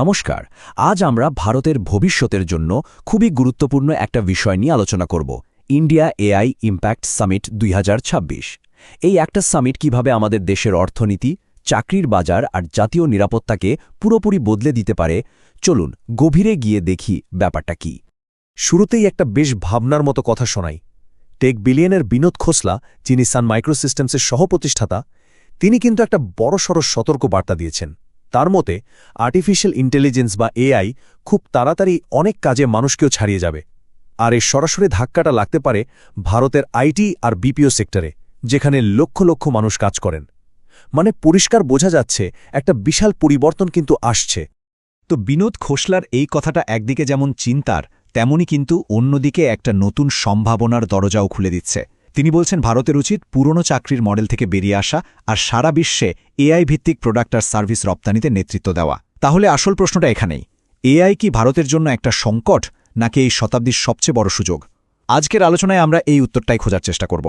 নমস্কার। আজ আমরা ভারতের ভবিষ্যতের জন্য খুবই গুরুত্বপূর্ণ একটা বিষয় নিয়ে আলোচনা করব। India AI impact summit ২০২৬। এই একটা সামিট কিভাবে আমাদের দেশের অর্থনীতি, চাকরির বাজার আর জাতীয় নিরাপত্তাকে পুরোপুরি বদলে দিতে পারে, চলুন গভীরে গিয়ে দেখি ব্যাপারটা কি। শুরুতেই একটা বেশ ভাবনার মতো কথা শোনাই। টেক বিলিয়নের বিনোদ খোসলা, যিনি সান মাইক্রোসিস্টেমসের সহপ্রতিষ্ঠাতা, তিনি কিন্তু একটা বড়সড় সতর্ক বার্তা দিয়েছেন। তার মতে আর্টিফিশিয়াল ইন্টেলিজেন্স বা এআই খুব তাড়াতাড়ি অনেক কাজে মানুষকেও ছাড়িয়ে যাবে। আর এর সরাসরি ধাক্কাটা লাগতে পারে ভারতের আইটি আর বিপিও সেক্টরে, যেখানে লক্ষ লক্ষ মানুষ কাজ করেন। মানে পরিষ্কার বোঝা যাচ্ছে একটা বিশাল পরিবর্তন কিন্তু আসছে। তো বিনোদ খোসলার এই কথাটা একদিকে যেমন চিন্তার, তেমনি কিন্তু অন্যদিকে একটা নতুন সম্ভাবনার দরজাও খুলে দিচ্ছে। তিনি বলছেন ভারতের উচিত পুরনো চাকরির মডেল থেকে বেরিয়ে আসা আর সারা বিশ্বে এআই ভিত্তিক প্রোডাক্ট আর সার্ভিস রপ্তানিতে নেতৃত্ব দেওয়া। তাহলে আসল প্রশ্নটা এখানেই, এআই কি ভারতের জন্য একটা সংকট, নাকি এই শতাব্দীর সবচেয়ে বড় সুযোগ? আজকের আলোচনায় আমরা এই উত্তরটাই খোঁজার চেষ্টা করব।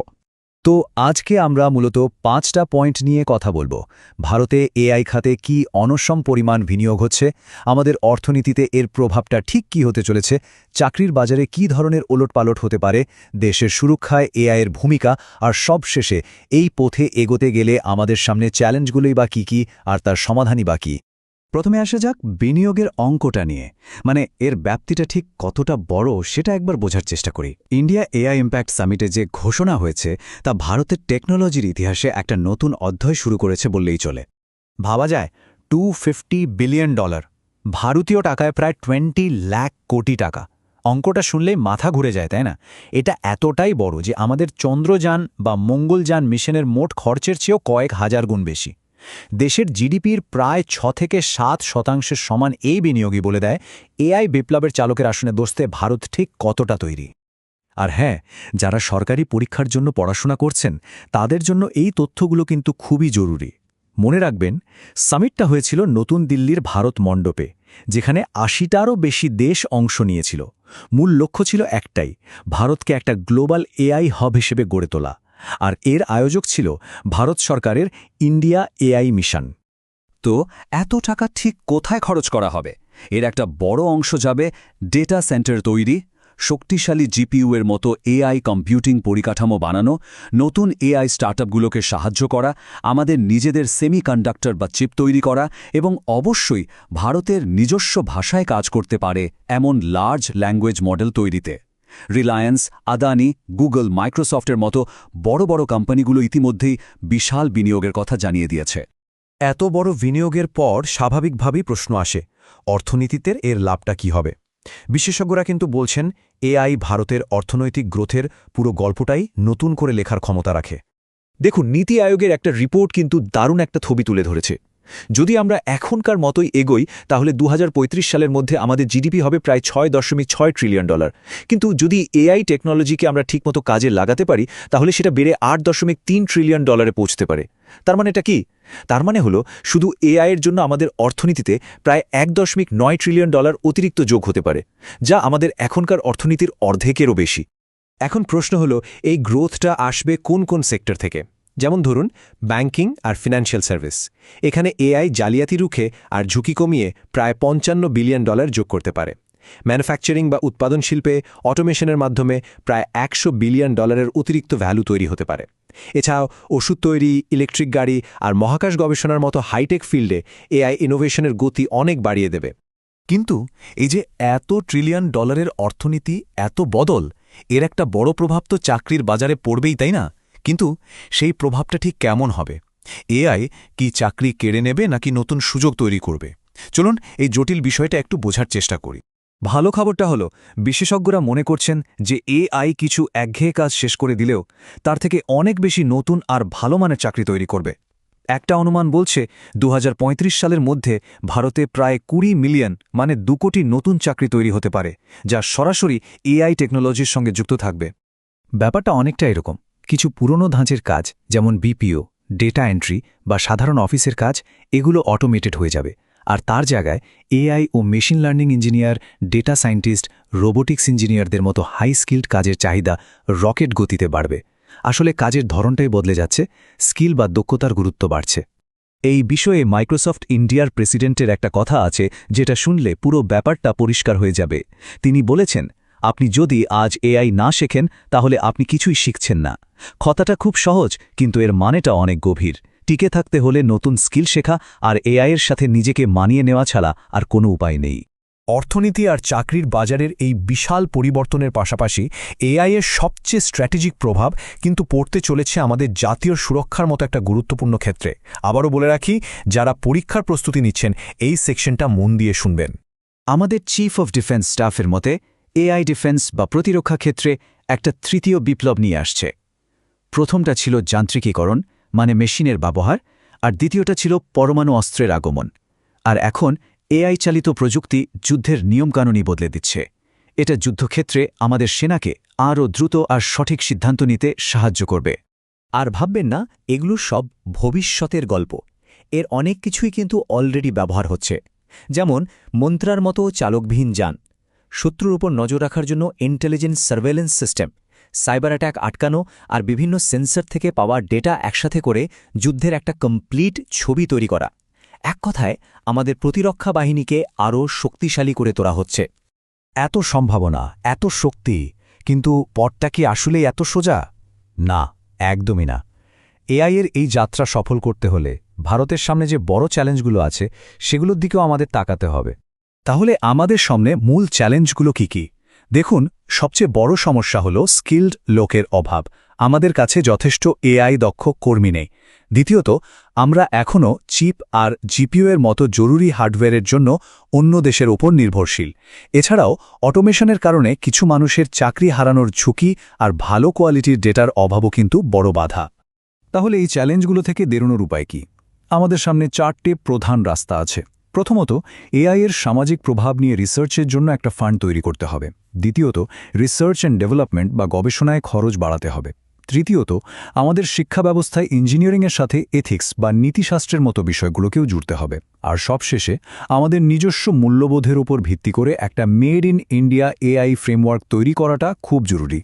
তো আজকে আমরা মূলত ৫টা পয়েন্ট নিয়ে কথা বলবো। ভারতে এআই খাতে কি অনসম পরিমাণ বিনিয়োগ হচ্ছে, আমাদের অর্থনীতিতে এর প্রভাবটা ঠিক কি হতে চলেছে, চাকরির বাজারে কি ধরনের ওলটপালট হতে পারে, দেশের সুরক্ষায় এআইয়ের ভূমিকা, আর সবশেষে এই পথে এগোতে গেলে আমাদের সামনে চ্যালেঞ্জগুলোই বা কী আর তার সমাধানই বা কী। প্রথমে আসা যাক বিনিয়োগের অঙ্কটা নিয়ে, মানে এর ব্যাপ্তিটা ঠিক কতটা বড় সেটা একবার বোঝার চেষ্টা করি। ইন্ডিয়া এআই ইম্প্যাক্ট সামিটে যে ঘোষণা হয়েছে তা ভারতের টেকনোলজির ইতিহাসে একটা নতুন অধ্যায় শুরু করেছে বললেই চলে। ভাবা যায় $250 বিলিয়ন, ভারতীয় টাকায় প্রায় 20 লাখ কোটি টাকা। অঙ্কটা শুনলেই মাথা ঘুরে যায়, তাই না? এটা এতটাই বড় যে আমাদের চন্দ্রযান বা মঙ্গলযান মিশনের মোট খরচের চেয়েও কয়েক হাজার গুণ বেশি। দেশের জিডিপির প্রায় 6 থেকে 7% সমান এই বিনিয়োগই বলে দেয় এআই বিপ্লবের চালকের আসনে বসতে ভারত ঠিক কতটা তৈরি। আর হ্যাঁ, যারা সরকারি পরীক্ষার জন্য পড়াশোনা করছেন তাদের জন্য এই তথ্যগুলো কিন্তু খুবই জরুরি। মনে রাখবেন, সামিটটা হয়েছিল নতুন দিল্লির ভারত মণ্ডপে, যেখানে ৮০টারও বেশি দেশ অংশ নিয়েছিল। মূল লক্ষ্য ছিল একটাই, ভারতকে একটা গ্লোবাল এআই হাব হিসেবে গড়ে তোলা। আর এর আয়োজক ছিল ভারত সরকারের ইন্ডিয়া এআই মিশন। তো এত টাকা ঠিক কোথায় খরচ করা হবে? এর একটা বড় অংশ যাবে ডেটা সেন্টার তৈরি, শক্তিশালী জিপিইউ এর মতো এআই কম্পিউটিং পরিকাঠামো বানানো, নতুন এআই স্টার্টআপগুলোকে সাহায্য করা, আমাদের নিজেদের সেমিকন্ডাক্টর বা চিপ তৈরি করা, এবং অবশ্যই ভারতের নিজস্ব ভাষায় কাজ করতে পারে এমন লার্জ ল্যাঙ্গুয়েজ মডেল তৈরিতে। রিলায়েন্স, আদানি, গুগল, মাইক্রোসফটের মতো বড় বড় কোম্পানিগুলো ইতিমধ্যেই বিশাল বিনিয়োগের কথা জানিয়ে দিয়েছে। এত বড় বিনিয়োগের পর স্বাভাবিকভাবেই প্রশ্ন আসে, অর্থনীতিতে এর লাভটা কি হবে? বিশেষজ্ঞরা কিন্তু বলছেন এআই ভারতের অর্থনৈতিক গ্রোথের পুরো গল্পটাই নতুন করে লেখার ক্ষমতা রাখে। দেখুন, নীতি আয়োগের একটা রিপোর্ট কিন্তু দারুণ একটা ছবি তুলে ধরেছে। যদি আমরা এখনকার মতোই এগোই তাহলে ২০৩৫ সালের মধ্যে আমাদের জিডিপি হবে প্রায় $৬.৬ ট্রিলিয়ন। কিন্তু যদি এআই টেকনোলজিকে আমরা ঠিকমতো কাজে লাগাতে পারি তাহলে সেটা বেড়ে $৮.৩ ট্রিলিয়ন পৌঁছতে পারে। তার মানে এটা কি? তার মানে হলো শুধু এআইয়ের জন্য আমাদের অর্থনীতিতে প্রায় $১.৯ ট্রিলিয়ন অতিরিক্ত যোগ হতে পারে, যা আমাদের এখনকার অর্থনীতির অর্ধেকেরও বেশি। এখন প্রশ্ন হলো, এই গ্রোথটা আসবে কোন কোন সেক্টর থেকে? যেমন ধরুন ব্যাংকিং আর ফিনান্সিয়াল সার্ভিস। এখানে এআই জালিয়াতি রুখে আর ঝুঁকি কমিয়ে প্রায় $৫৫ বিলিয়ন যোগ করতে পারে। ম্যানুফ্যাকচারিং বা উৎপাদন শিল্পে অটোমেশনের মাধ্যমে প্রায় $১০০ বিলিয়ন অতিরিক্ত ভ্যালু তৈরি হতে পারে। এছাড়াও ওষুধ তৈরি, ইলেকট্রিক গাড়ি আর মহাকাশ গবেষণার মতো হাইটেক ফিল্ডে এআই ইনোভেশনের গতি অনেক বাড়িয়ে দেবে। কিন্তু এই যে এত ট্রিলিয়ন ডলারের অর্থনীতি, এত বদল, এর একটা বড় প্রভাব তো চাকরির বাজারে পড়বেই, তাই না? কিন্তু সেই প্রভাবটা ঠিক কেমন হবে? এআই কি চাকরি কেড়ে নেবে নাকি নতুন সুযোগ তৈরি করবে? চলুন এই জটিল বিষয়টা একটু বোঝার চেষ্টা করি। ভালো খবরটা হলো, বিশেষজ্ঞরা মনে করছেন যে এআই কিছু একঘেয়ে কাজ শেষ করে দিলেও তার থেকে অনেক বেশি নতুন আর ভালো মানের চাকরি তৈরি করবে। একটা অনুমান বলছে ২০৩৫ সালের মধ্যে ভারতে প্রায় ২০ মিলিয়ন, মানে ২ কোটি নতুন চাকরি তৈরি হতে পারে, যা সরাসরি এআই টেকনোলজির সঙ্গে যুক্ত থাকবে। ব্যাপারটা অনেকটা এরকম, কিছু পুরনো ধাঁচের কাজ যেমন বিপিও, ডেটা এন্ট্রি বা সাধারণ অফিসের কাজ, এগুলো অটোমেটেড হয়ে যাবে। আর তার জায়গায় এআই ও machine learning engineer, data scientist, robotics ইঞ্জিনিয়ারদের মতো হাই স্কিল্ড কাজের চাহিদা রকেট গতিতে বাড়বে। আসলে কাজের ধরনটাই বদলে যাচ্ছে, স্কিল বা দক্ষতার গুরুত্ব বাড়ছে। এই বিষয়ে মাইক্রোসফট ইন্ডিয়ার প্রেসিডেন্টের একটা কথা আছে যেটা শুনলে পুরো ব্যাপারটা পরিষ্কার হয়ে যাবে। তিনি বলেছেন, আপনি যদি আজ এআই না শেখেন তাহলে আপনি কিছুই শিখছেন না। কথাটা খুব সহজ, কিন্তু এর মানেটা অনেক গভীর। টিকে থাকতে হলে নতুন স্কিল শেখা আর এআইয়ের সাথে নিজেকে মানিয়ে নেওয়া ছাড়া আর কোনো উপায় নেই। অর্থনীতি আর চাকরির বাজারের এই বিশাল পরিবর্তনের পাশাপাশি এআই এর সবচেয়ে স্ট্র্যাটেজিক প্রভাব কিন্তু পড়তে চলেছে আমাদের জাতীয় সুরক্ষার মতো একটা গুরুত্বপূর্ণ ক্ষেত্রে। আবারও বলে রাখি, যারা পরীক্ষার প্রস্তুতি নিচ্ছেন এই সেকশনটা মন দিয়ে শুনবেন। আমাদের চিফ অফ ডিফেন্স স্টাফের মতে এআই ডিফেন্স বা প্রতিরক্ষা ক্ষেত্রে একটা তৃতীয় বিপ্লব নিয়ে আসছে। প্রথমটা ছিল যান্ত্রিকীকরণ, মানে মেশিনের ব্যবহার, আর দ্বিতীয়টা ছিল পরমাণু অস্ত্রের আগমন। আর এখন এআই চালিত প্রযুক্তি যুদ্ধের নিয়মকানুনই বদলে দিচ্ছে। এটা যুদ্ধক্ষেত্রে আমাদের সেনাকে আরও দ্রুত আর সঠিক সিদ্ধান্ত নিতে সাহায্য করবে। আর ভাববেন না এগুলো সব ভবিষ্যতের গল্প। এর অনেক কিছুই কিন্তু অলরেডি ব্যবহার হচ্ছে, যেমন মন্ত্রার মতো চালকবিহীন যান, শত্রুর উপর নজর রাখার জন্য intelligence surveillance system, cyber attack আটকানো আর বিভিন্ন সেন্সর থেকে পাওয়া ডেটা একসাথে করে যুদ্ধের একটা কমপ্লিট ছবি তৈরি করা। এক কথায় আমাদের প্রতিরক্ষা বাহিনীকে আরও শক্তিশালী করে তোলা হচ্ছে। এত সম্ভাবনা, এত শক্তি, কিন্তু পথটা কি আসলেই এত সোজা? না, একদমই না। এআই এর এই যাত্রা সফল করতে হলে ভারতের সামনে যে বড় চ্যালেঞ্জগুলো আছে সেগুলোর দিকেও আমাদের তাকাতে হবে। তাহলে আমাদের সামনে মূল চ্যালেঞ্জগুলো কি? দেখুন, সবচেয়ে বড় সমস্যা হল স্কিলড লোকের অভাব। আমাদের কাছে যথেষ্ট এআই দক্ষ কর্মী নেই। দ্বিতীয়ত, আমরা এখনও চিপ আর জিপিইউ এর মতো জরুরি হার্ডওয়্যারের জন্য অন্য দেশের উপর নির্ভরশীল। এছাড়াও অটোমেশনের কারণে কিছু মানুষের চাকরি হারানোর ঝুঁকি আর ভালো কোয়ালিটির ডেটার অভাবও কিন্তু বড় বাধা। তাহলে এই চ্যালেঞ্জগুলো থেকে বেরোনোর উপায় কি? আমাদের সামনে 4টে প্রধান রাস্তা আছে। প্রথমত, এআই এর সামাজিক প্রভাব নিয়ে রিসার্চের জন্য একটা ফান্ড তৈরি করতে হবে। দ্বিতীয়ত, রিসার্চ অ্যান্ড ডেভেলপমেন্ট বা গবেষণায় খরচ বাড়াতে হবে। তৃতীয়ত, আমাদের শিক্ষা ব্যবস্থায় ইঞ্জিনিয়ারিংয়ের সাথে এথিক্স বা নীতিশাস্ত্রের মতো বিষয়গুলোকেও জুড়তে হবে। আর সবশেষে, আমাদের নিজস্ব মূল্যবোধের উপর ভিত্তি করে একটা made in India AI framework তৈরি করাটা খুব জরুরি।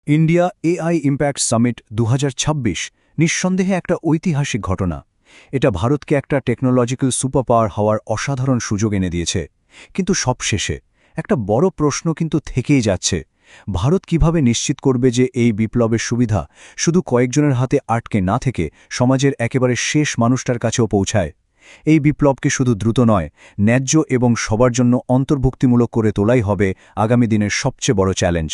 ইন্ডিয়া এআই ইম্প্যাক্ট সামিট 2026 নিঃসন্দেহে একটা ঐতিহাসিক ঘটনা। এটা ভারতকে একটা টেকনোলজিক্যাল সুপার পাওয়ার হওয়ার অসাধারণ সুযোগ এনে দিয়েছে। কিন্তু সবশেষে একটা বড় প্রশ্ন কিন্তু থেকেই যাচ্ছে, ভারত কিভাবে নিশ্চিত করবে যে এই বিপ্লবের সুবিধা শুধু কয়েকজনের হাতে আটকে না থেকে সমাজের একেবারে শেষ মানুষটার কাছেও পৌঁছায়? এই বিপ্লবকে শুধু দ্রুত নয়, ন্যায্য এবং সবার জন্য অন্তর্ভুক্তিমূলক করে তোলাই হবে আগামী দিনের সবচেয়ে বড় চ্যালেঞ্জ।